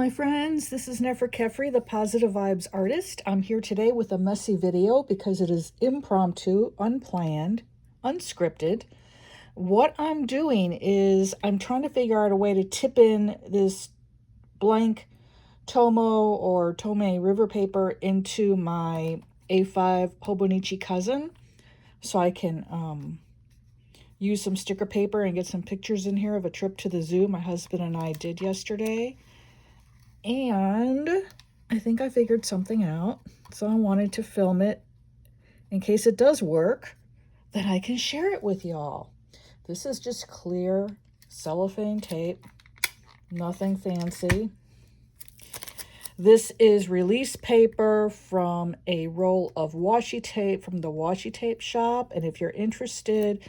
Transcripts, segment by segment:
my friends, this is Nefer Kefri, the Positive Vibes Artist. I'm here today with a messy video because it is impromptu, unplanned, unscripted. What I'm doing is I'm trying to figure out a way to tip in this blank Tomoe or Tomoe river paper into my A5 Hobonichi cousin so I can use some sticker paper and get some pictures in here of a trip to the zoo my husband and I did yesterday. And I think I figured something out, so I wanted to film it in case it does work, that I can share it with y'all. This is just clear cellophane tape, nothing fancy. This is release paper from a roll of washi tape from the washi tape shop, and if you're interested,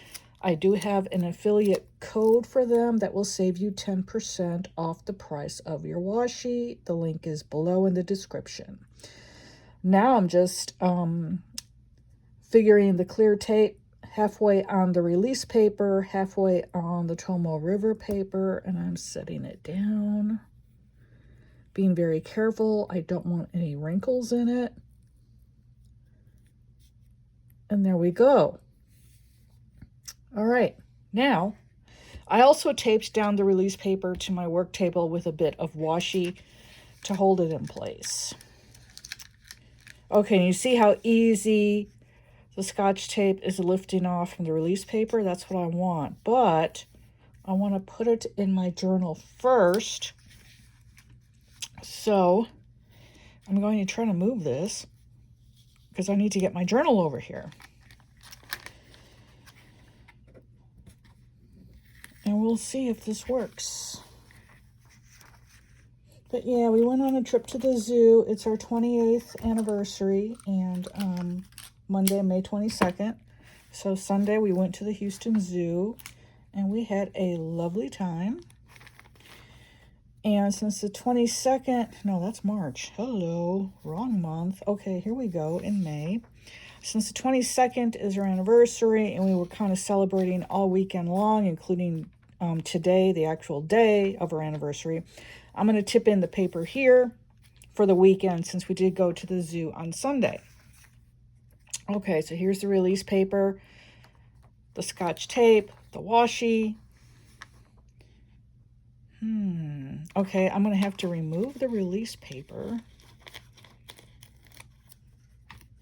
I do have an affiliate code for them that will save you 10% off the price of your washi. The link is below in the description. Now I'm just figuring the clear tape halfway on the release paper, halfway on the Tomoe River paper, and I'm setting it down. Being very careful. I don't want any wrinkles in it. And there we go. All right, now I also taped down the release paper to my work table with a bit of washi to hold it in place. Okay, and you see how easy the Scotch tape is lifting off from the release paper? That's what I want, but I want to put it in my journal first. So I'm going to try to move this because I need to get my journal over here. And we'll see if this works. But yeah, we went on a trip to the zoo. It's our 28th anniversary, and Monday, May 22nd. So Sunday, we went to the Houston Zoo, and we had a lovely time. And since the 22nd, no, that's March. Hello, wrong month. Okay, here we go, in May. Since the 22nd is our anniversary, and we were kind of celebrating all weekend long, including today, the actual day of our anniversary, I'm going to tip in the paper here for the weekend since we did go to the zoo on Sunday. Okay, so here's the release paper, the Scotch tape, the washi. Okay, I'm going to have to remove the release paper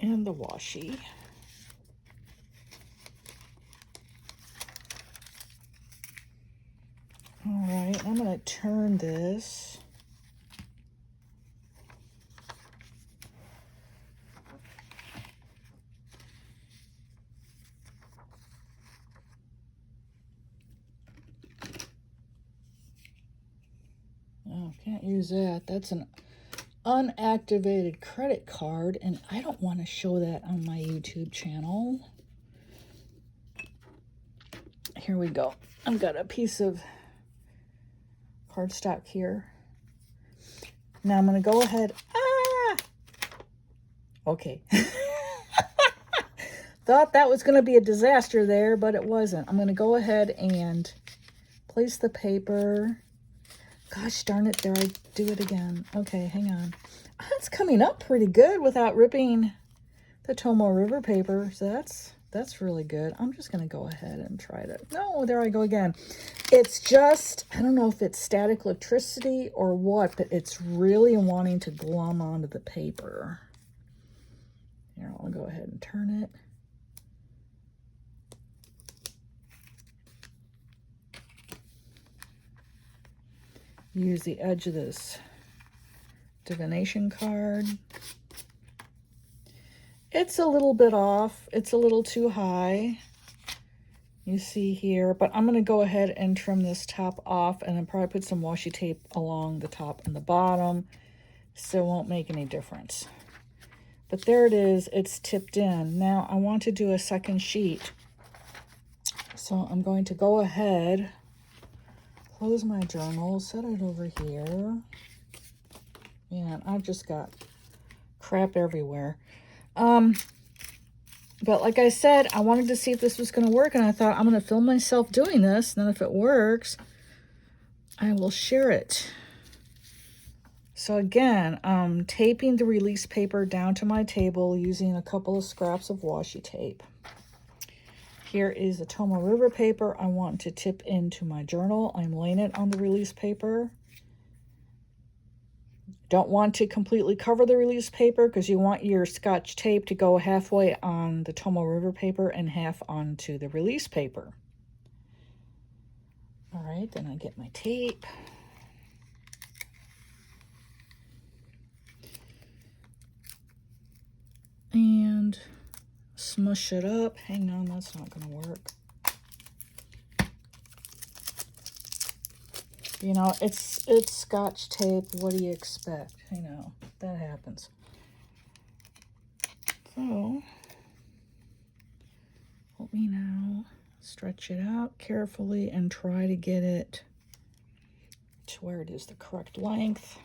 and the washi. All right, I'm going to turn this. Oh, can't use that. That's an unactivated credit card, and I don't want to show that on my YouTube channel. Here we go. I've got a piece of cardstock here. Now I'm going to go ahead. Okay. Thought that was going to be a disaster there, but it wasn't. I'm going to go ahead and place the paper. Gosh darn it, there I do it again. Okay, hang on. That's coming up pretty good without ripping the Tomoe River paper. So that's really good. I'm just going to go ahead and try to... No, there I go again. It's just, I don't know if it's static electricity or what, but it's really wanting to glom onto the paper. Here, I'll go ahead and turn it. Use the edge of this divination card. It's a little bit off. It's a little too high. You see here, but I'm going to go ahead and trim this top off and then probably put some washi tape along the top and the bottom so it won't make any difference. But there it is. It's tipped in. Now I want to do a second sheet. So I'm going to go ahead, close my journal, set it over here. Man, I've just got crap everywhere. But like I said, I wanted to see if this was going to work, and I thought I'm going to film myself doing this, and then if it works, I will share it. So again, I'm taping the release paper down to my table using a couple of scraps of washi tape. Here is the Tomoe River paper I want to tip into my journal. I'm laying it on the release paper. Don't want to completely cover the release paper because you want your Scotch tape to go halfway on the Tomoe River paper and half onto the release paper. All right, then I get my tape. And smush it up. Hang on, that's not going to work. You know, it's Scotch tape. What do you expect? You know, that happens. So, let me now stretch it out carefully and try to get it to where it is the correct length.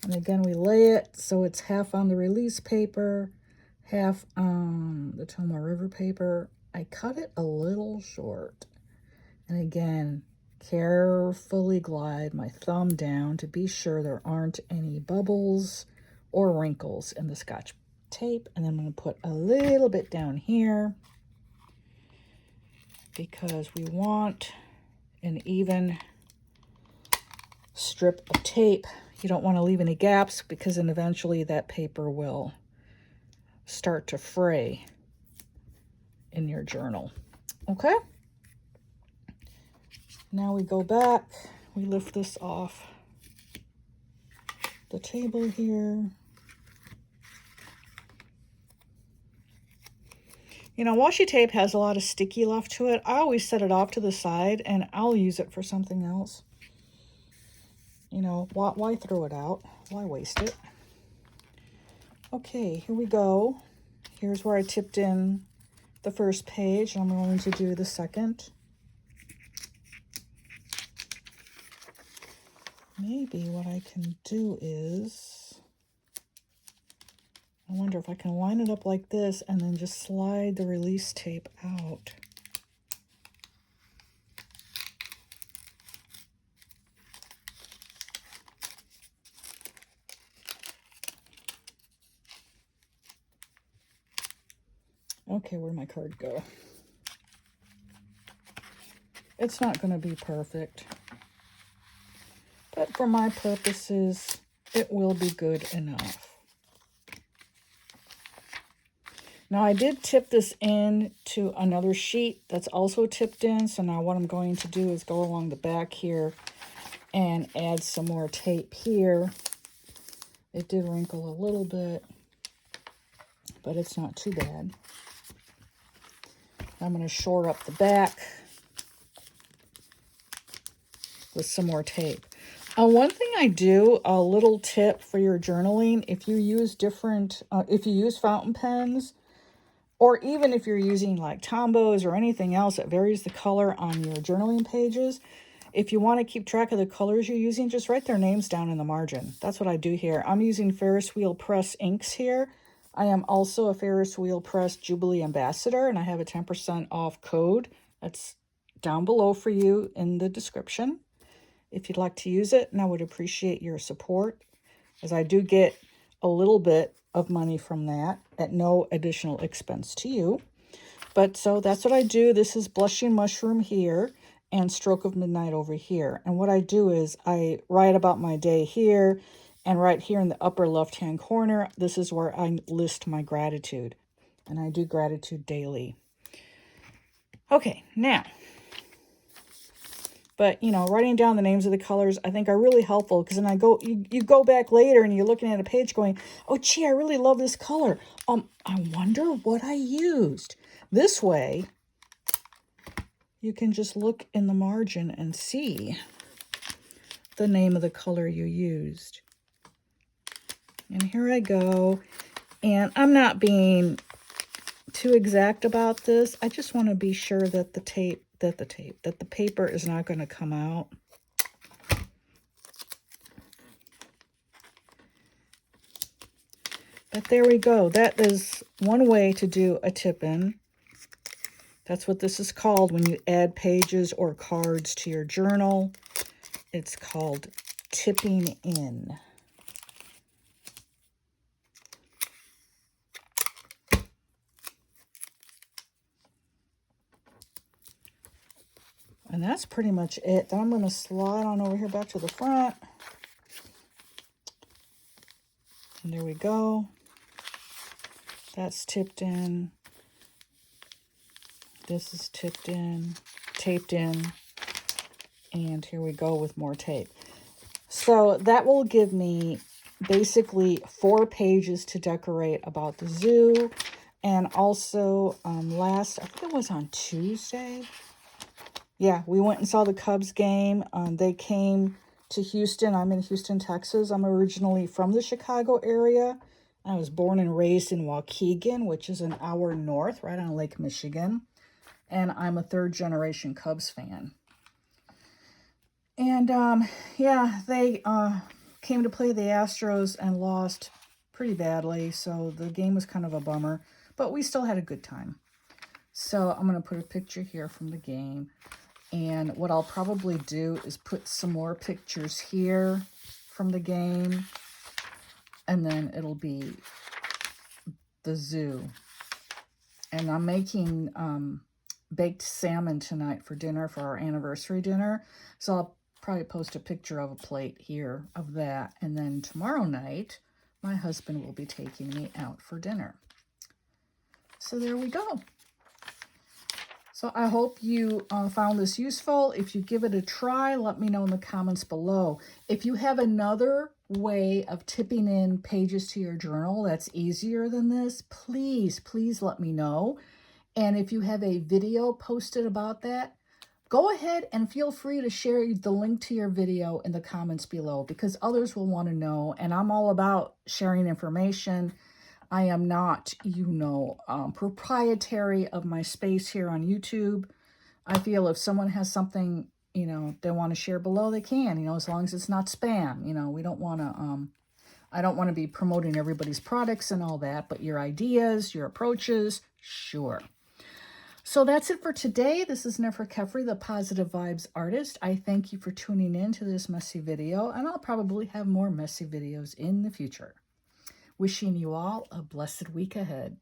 And again, we lay it so it's half on the release paper, half on the Tomoe River paper. I cut it a little short. And again, carefully glide my thumb down to be sure there aren't any bubbles or wrinkles in the Scotch tape. And then I'm going to put a little bit down here because we want an even strip of tape. You don't want to leave any gaps because then eventually that paper will start to fray in your journal. Okay? Now we go back, we lift this off the table here. You know, washi tape has a lot of sticky left to it. I always set it off to the side and I'll use it for something else. You know, why throw it out? Why waste it? Okay, here we go. Here's where I tipped in the first page. I'm going to do the second. Maybe what I can do is, I wonder if I can line it up like this and then just slide the release tape out. Okay, where'd my card go? It's not going to be perfect, but for my purposes, it will be good enough. Now I did tip this in to another sheet that's also tipped in. So now what I'm going to do is go along the back here and add some more tape here. It did wrinkle a little bit, but it's not too bad. I'm going to shore up the back with some more tape. One thing I do, a little tip for your journaling, if you use if you use fountain pens, or even if you're using like Tombos or anything else that varies the color on your journaling pages, if you want to keep track of the colors you're using, just write their names down in the margin. That's what I do here. I'm using Ferris Wheel Press inks here. I am also a Ferris Wheel Press Jubilee Ambassador, and I have a 10% off code. That's down below for you in the description if you'd like to use it, and I would appreciate your support, as I do get a little bit of money from that at no additional expense to you. But so that's what I do. This is Blushing Mushroom here and Stroke of Midnight over here. And what I do is I write about my day here, and right here in the upper left-hand corner, this is where I list my gratitude. And I do gratitude daily. Okay, now, but, you know, writing down the names of the colors, I think are really helpful, because then you go back later and you're looking at a page going, oh, gee, I really love this color. I wonder what I used. This way, you can just look in the margin and see the name of the color you used. And here I go. And I'm not being too exact about this. I just want to be sure that the paper is not going to come out. But there we go. That is one way to do a tip-in. That's what this is called when you add pages or cards to your journal. It's called tipping in. And that's pretty much it. Then I'm going to slide on over here back to the front. And there we go. That's tipped in. This is tipped in, taped in. And here we go with more tape. So that will give me basically 4 pages to decorate about the zoo. And also I think it was on Tuesday. Yeah, we went and saw the Cubs game. They came to Houston. I'm in Houston, Texas. I'm originally from the Chicago area. I was born and raised in Waukegan, which is an hour north, right on Lake Michigan. And I'm a 3rd-generation Cubs fan. And, yeah, they came to play the Astros and lost pretty badly. So the game was kind of a bummer. But we still had a good time. So I'm going to put a picture here from the game. And what I'll probably do is put some more pictures here from the game. And then it'll be the zoo. And I'm making baked salmon tonight for dinner, for our anniversary dinner. So I'll probably post a picture of a plate here of that. And then tomorrow night, my husband will be taking me out for dinner. So there we go. So I hope you found this useful. If you give it a try, let me know in the comments below. If you have another way of tipping in pages to your journal that's easier than this, please let me know. And if you have a video posted about that, go ahead and feel free to share the link to your video in the comments below, because others will want to know. And I'm all about sharing information. I am not, proprietary of my space here on YouTube. I feel if someone has something, they want to share below, they can, as long as it's not spam. We don't want to, I don't want to be promoting everybody's products and all that, but your ideas, your approaches, sure. So that's it for today. This is Nefer Kefri, the Positive Vibes Artist. I thank you for tuning in to this messy video, and I'll probably have more messy videos in the future. Wishing you all a blessed week ahead.